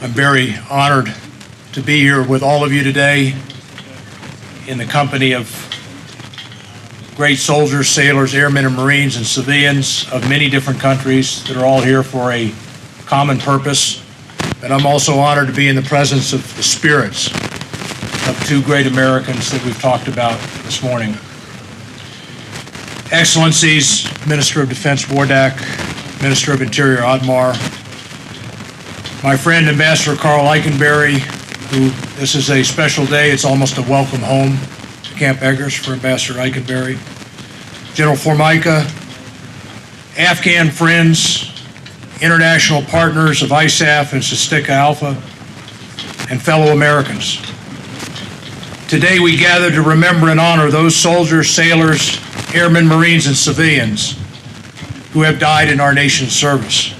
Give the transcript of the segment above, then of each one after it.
I'm very honored to be here with all of you today in the company of great soldiers, sailors, airmen, and Marines, and civilians of many different countries that are all here for a common purpose. And I'm also honored to be in the presence of the spirits of two great Americans that we've talked about this morning. Excellencies, Minister of Defense Wardak, Minister of Interior Otmar, my friend Ambassador Carl Eikenberry, who this is a special day. It's almost a welcome home to Camp Eggers for Ambassador Eikenberry. General Formica, Afghan friends, international partners of ISAF and Sestika Alpha, and fellow Americans. Today we gather to remember and honor those soldiers, sailors, airmen, Marines, and civilians who have died in our nation's service.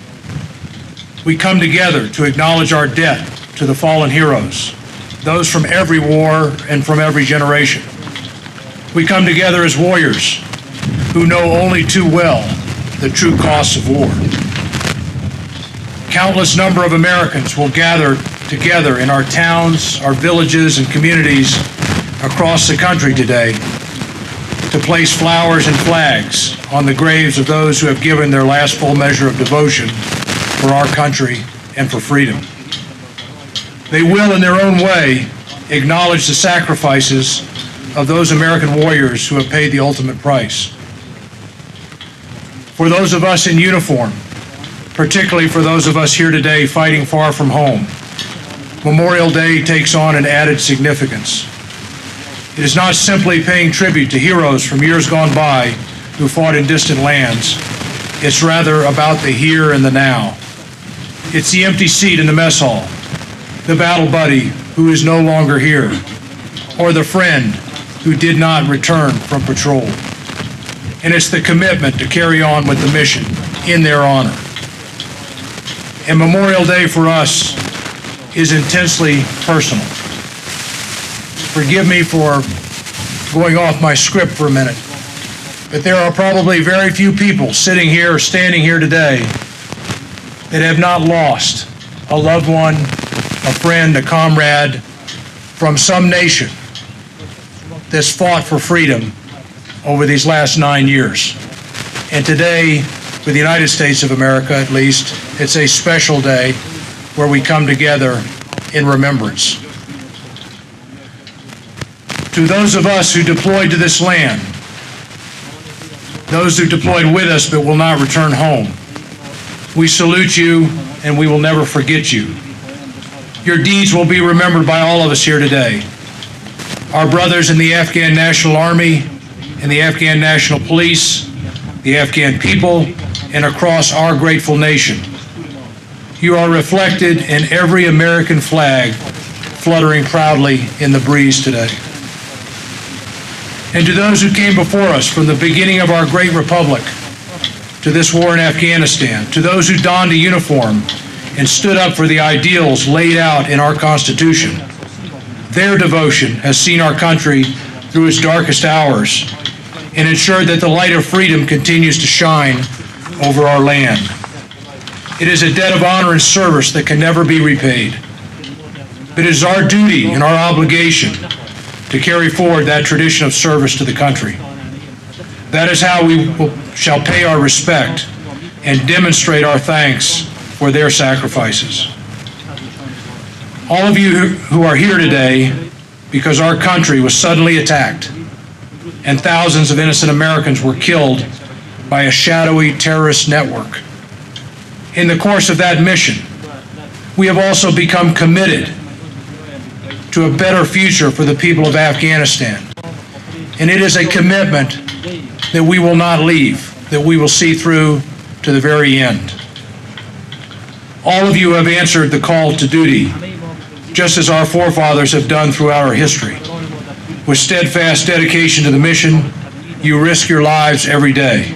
We come together to acknowledge our debt to the fallen heroes, those from every war and from every generation. We come together as warriors who know only too well the true costs of war. Countless number of Americans will gather together in our towns, our villages, and communities across the country today to place flowers and flags on the graves of those who have given their last full measure of devotion for our country and for freedom. They will, in their own way, acknowledge the sacrifices of those American warriors who have paid the ultimate price. For those of us in uniform, particularly for those of us here today fighting far from home, Memorial Day takes on an added significance. It is not simply paying tribute to heroes from years gone by who fought in distant lands. It's rather about the here and the now. It's the empty seat in the mess hall, the battle buddy who is no longer here, or the friend who did not return from patrol. And it's the commitment to carry on with the mission in their honor. And Memorial Day for us is intensely personal. Forgive me for going off my script for a minute, but there are probably very few people sitting here or standing here today that have not lost a loved one, a friend, a comrade from some nation that's fought for freedom over these last 9 years. And today, for the United States of America at least, it's a special day where we come together in remembrance. To those of us who deployed to this land, those who deployed with us but will not return home, we salute you and we will never forget you. Your deeds will be remembered by all of us here today. Our brothers in the Afghan National Army, in the Afghan National Police, the Afghan people, and across our grateful nation. You are reflected in every American flag fluttering proudly in the breeze today. And to those who came before us from the beginning of our great republic to this war in Afghanistan, to those who donned a uniform and stood up for the ideals laid out in our Constitution, their devotion has seen our country through its darkest hours and ensured that the light of freedom continues to shine over our land. It is a debt of honor and service that can never be repaid. But it is our duty and our obligation to carry forward that tradition of service to the country. That is how we shall pay our respect and demonstrate our thanks for their sacrifices. All of you who are here today because our country was suddenly attacked and thousands of innocent Americans were killed by a shadowy terrorist network. In the course of that mission, we have also become committed to a better future for the people of Afghanistan. And it is a commitment that we will not leave, that we will see through to the very end. All of you have answered the call to duty, just as our forefathers have done throughout our history. With steadfast dedication to the mission, you risk your lives every day.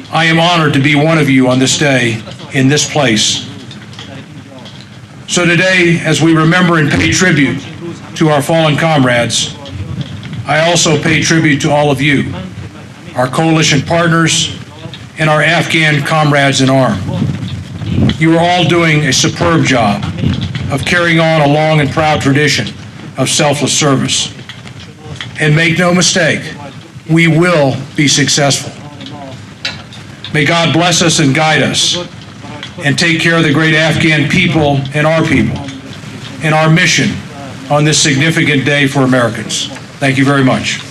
I am honored to be one of you on this day in this place. So today, as we remember and pay tribute to our fallen comrades, I also pay tribute to all of you, our coalition partners, and our Afghan comrades in arms. You are all doing a superb job of carrying on a long and proud tradition of selfless service. And make no mistake, we will be successful. May God bless us and guide us and take care of the great Afghan people and our mission on this significant day for Americans. Thank you very much.